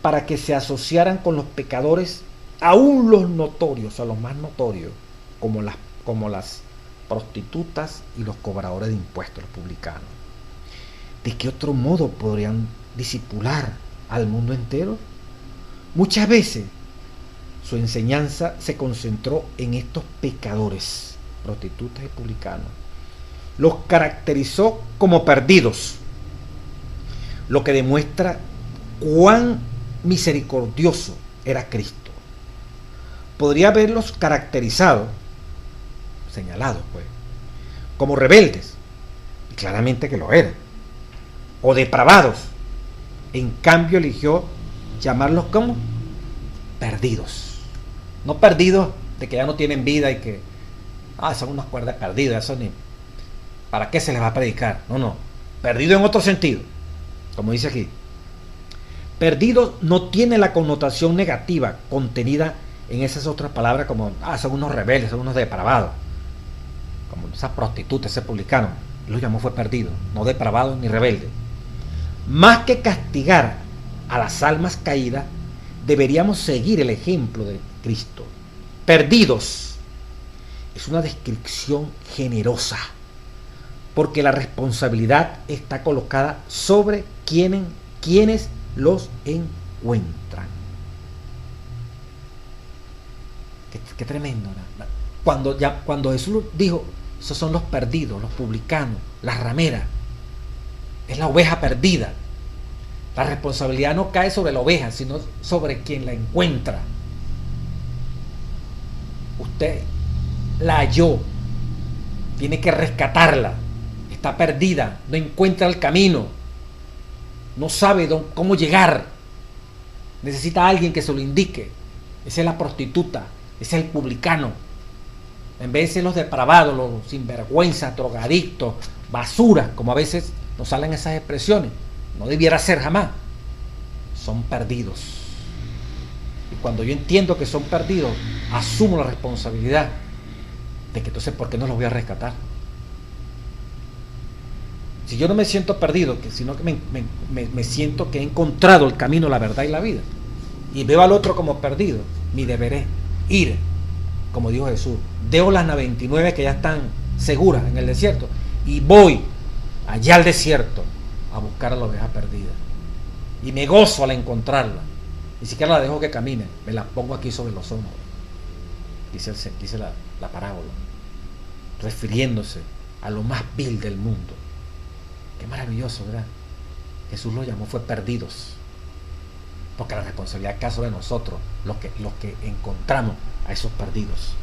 para que se asociaran con los pecadores, aún los notorios, a los más notorios, como las prostitutas y los cobradores de impuestos, los publicanos. ¿De qué otro modo podrían discipular al mundo entero? Muchas veces su enseñanza se concentró en estos pecadores, prostitutas y publicanos. Los caracterizó como perdidos, lo que demuestra cuán misericordioso era Cristo. Podría haberlos caracterizado, señalados pues, como rebeldes, y claramente que lo eran, o depravados. En cambio eligió llamarlos como perdidos. No perdidos de que ya no tienen vida y que son unas cuerdas perdidas, eso ni ¿para qué se les va a predicar? No, perdido en otro sentido, como dice aquí. Perdido no tiene la connotación negativa contenida en esas otras palabras como son unos rebeldes, son unos depravados, como esa prostituta, ese publicano. Lo llamó fue perdido, no depravado ni rebelde. Más que castigar a las almas caídas, deberíamos seguir el ejemplo de Cristo. Perdidos es una descripción generosa, porque la responsabilidad está colocada sobre quienes los encuentran. Qué tremendo, ¿no? Cuando Jesús dijo, esos son los perdidos, los publicanos, las rameras, es la oveja perdida. La responsabilidad no cae sobre la oveja, sino sobre quien la encuentra. Usted la halló, tiene que rescatarla, está perdida, no encuentra el camino, no sabe cómo llegar, necesita a alguien que se lo indique. Esa es la prostituta, ese es el publicano. En vez de ser los depravados, los sinvergüenzas, drogadictos, basura, como a veces nos salen esas expresiones, no debiera ser jamás. Son perdidos. Y cuando yo entiendo que son perdidos, asumo la responsabilidad de que entonces, ¿por qué no los voy a rescatar? Si yo no me siento perdido, sino que me siento que he encontrado el camino, la verdad y la vida, y veo al otro como perdido, mi deber es ir, como dijo Jesús, dejo las 99 que ya están seguras en el desierto y voy allá al desierto a buscar a la oveja perdida, y me gozo al encontrarla, ni siquiera la dejo que camine, me la pongo aquí sobre los hombros, dice la parábola, refiriéndose a lo más vil del mundo. Qué maravilloso, ¿verdad? Jesús lo llamó fue perdidos, porque la responsabilidad cae sobre nosotros, los que encontramos a esos perdidos.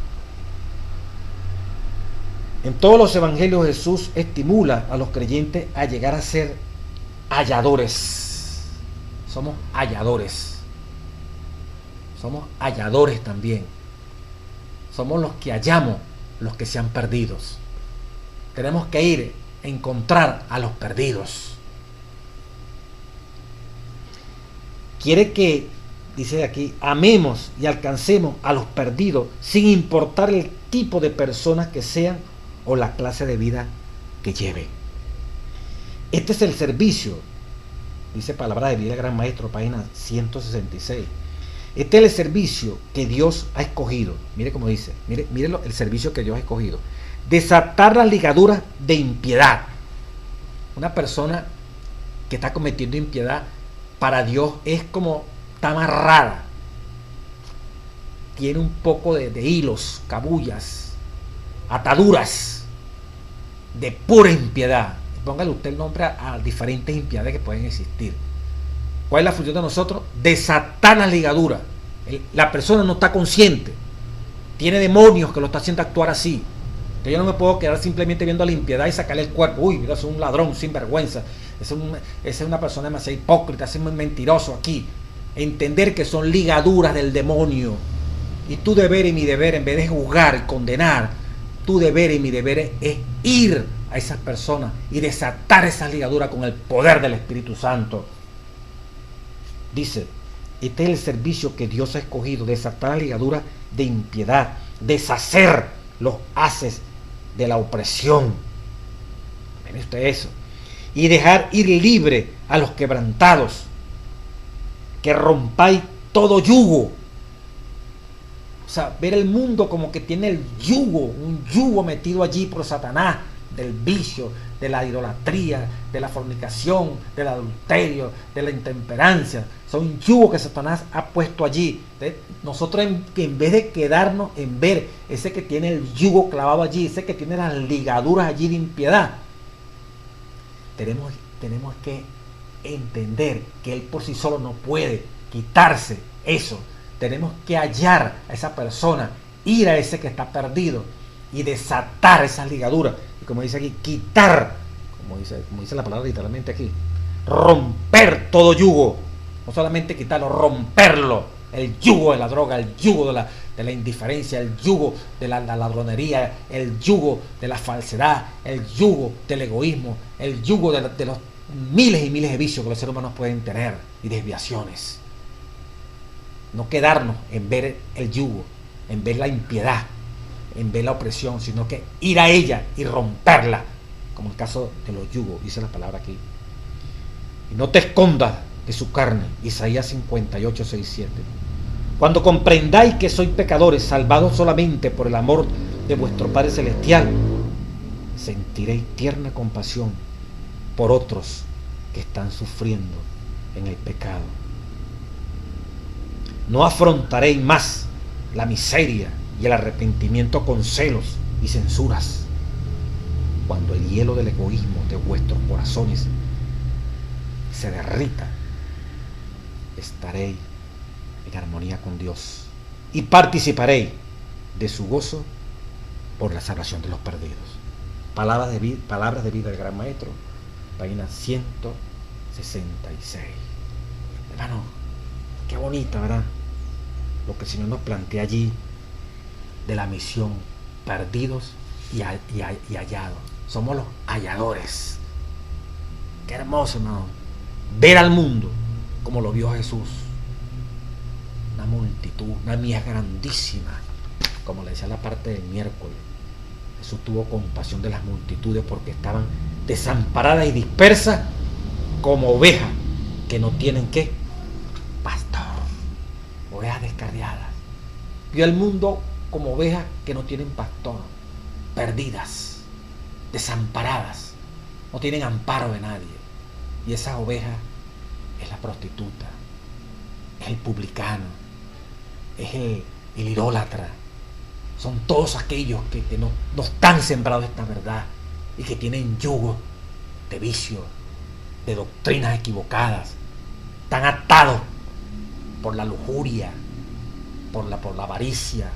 En todos los evangelios Jesús estimula a los creyentes a llegar a ser halladores. Somos halladores. Somos halladores también. Somos los que hallamos los que se han perdido. Tenemos que ir a encontrar a los perdidos. Quiere que, dice aquí, amemos y alcancemos a los perdidos sin importar el tipo de personas que sean o la clase de vida que lleven. Este es el servicio, dice Palabra de Vida, Gran Maestro, página 166. Este es el servicio que Dios ha escogido. Mire cómo dice, mire el servicio que Dios ha escogido. Desatar las ligaduras de impiedad. Una persona que está cometiendo impiedad, para Dios es como está amarrada. Tiene un poco de hilos, cabullas, ataduras de pura impiedad. Póngale usted el nombre a diferentes impiedades que pueden existir. ¿Cuál es la función de nosotros? Desatar las ligaduras. La persona no está consciente. Tiene demonios que lo está haciendo actuar así. Yo no me puedo quedar simplemente viendo la impiedad y sacarle el cuerpo. Uy, mira, es un ladrón, sinvergüenza. Es una persona demasiado hipócrita, es un mentiroso aquí. Entender que son ligaduras del demonio. Y tu deber y mi deber, en vez de juzgar y condenar, tu deber y mi deber es ir a esas personas y desatar esas ligaduras con el poder del Espíritu Santo. Dice, este es el servicio que Dios ha escogido, desatar la ligadura de impiedad, deshacer los haces de la opresión. ¿Ven usted eso? Y dejar ir libre a los quebrantados, que rompáis todo yugo. O sea, ver el mundo como que tiene el yugo, un yugo metido allí por Satanás, del vicio, de la idolatría, de la fornicación, del adulterio, de la intemperancia. Son yugos que Satanás ha puesto allí. Nosotros en vez de quedarnos en ver ese que tiene el yugo clavado allí, ese que tiene las ligaduras allí de impiedad, tenemos que entender que él por sí solo no puede quitarse eso. Tenemos que hallar a esa persona, ir a ese que está perdido y desatar esas ligaduras. Y como dice aquí, quitar, como dice la palabra literalmente aquí, romper todo yugo. No solamente quitarlo, romperlo. El yugo de la droga, el yugo de la indiferencia, el yugo de la ladronería, el yugo de la falsedad, el yugo del egoísmo, el yugo de los miles y miles de vicios que los seres humanos pueden tener y desviaciones. No quedarnos en ver el yugo, en ver la impiedad, en ver la opresión, sino que ir a ella y romperla, como el caso de los yugos, dice la palabra aquí. Y no te escondas de su carne. Isaías 58, 6, 7. Cuando comprendáis que sois pecadores, salvados solamente por el amor de vuestro Padre Celestial, sentiréis tierna compasión por otros que están sufriendo en el pecado. No afrontaréis más la miseria y el arrepentimiento con celos y censuras. Cuando el hielo del egoísmo de vuestros corazones se derrita, estaréis en armonía con Dios y participaréis de su gozo por la salvación de los perdidos. Palabras de vida del Gran Maestro, página 166. Hermano, qué bonita, ¿verdad? Lo que el Señor nos plantea allí de la misión, perdidos y hallados. Somos los halladores. Qué hermoso, hermano, ver al mundo como lo vio Jesús. Una multitud, una mies grandísima, como le decía la parte del miércoles. Jesús tuvo compasión de las multitudes porque estaban desamparadas y dispersas como ovejas que no tienen ¿qué? Pastor. Ovejas descarriadas. Vio al mundo como ovejas que no tienen pastor, perdidas, desamparadas, no tienen amparo de nadie. Y esa oveja es la prostituta, es el publicano, es el idólatra. Son todos aquellos que no están sembrados esta verdad y que tienen yugo de vicio, de doctrinas equivocadas, están atados por la lujuria, por la avaricia,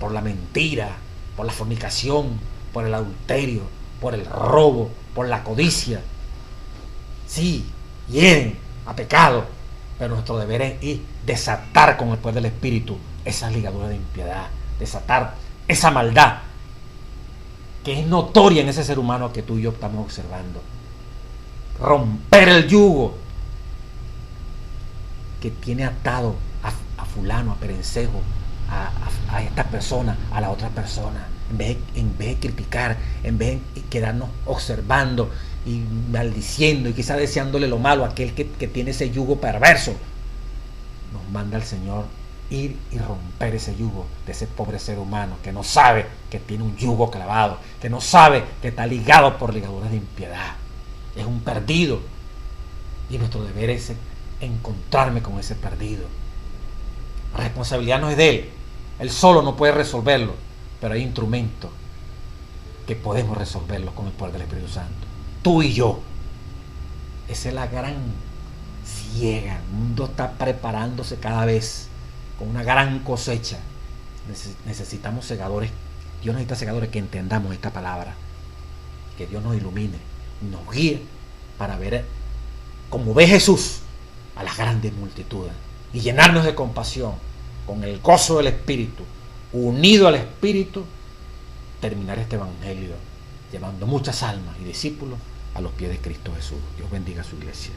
por la mentira, por la fornicación, por el adulterio, por el robo, por la codicia. Sí, hieren a pecado, pero nuestro deber es ir desatar con el poder del Espíritu esas ligaduras de impiedad, desatar esa maldad que es notoria en ese ser humano que tú y yo estamos observando. Romper el yugo que tiene atado a fulano, a perencejo, a esta persona, a la otra persona. En vez de criticar, en vez de quedarnos observando y maldiciendo y quizás deseándole lo malo a aquel que tiene ese yugo perverso, nos manda el Señor ir y romper ese yugo de ese pobre ser humano que no sabe que tiene un yugo clavado, que no sabe que está ligado por ligaduras de impiedad. Es un perdido y nuestro deber es encontrarme con ese perdido. La responsabilidad no es de él solo no puede resolverlo, pero hay instrumentos que podemos resolverlo con el poder del Espíritu Santo. Tú y yo. Esa es la gran siega. El mundo está preparándose cada vez con una gran cosecha. Necesitamos segadores. Dios necesita segadores que entendamos esta palabra, que Dios nos ilumine, nos guíe para ver como ve Jesús a las grandes multitudes y llenarnos de compasión con el gozo del Espíritu, unido al Espíritu, terminar este evangelio llevando muchas almas y discípulos a los pies de Cristo Jesús. Dios bendiga a su iglesia.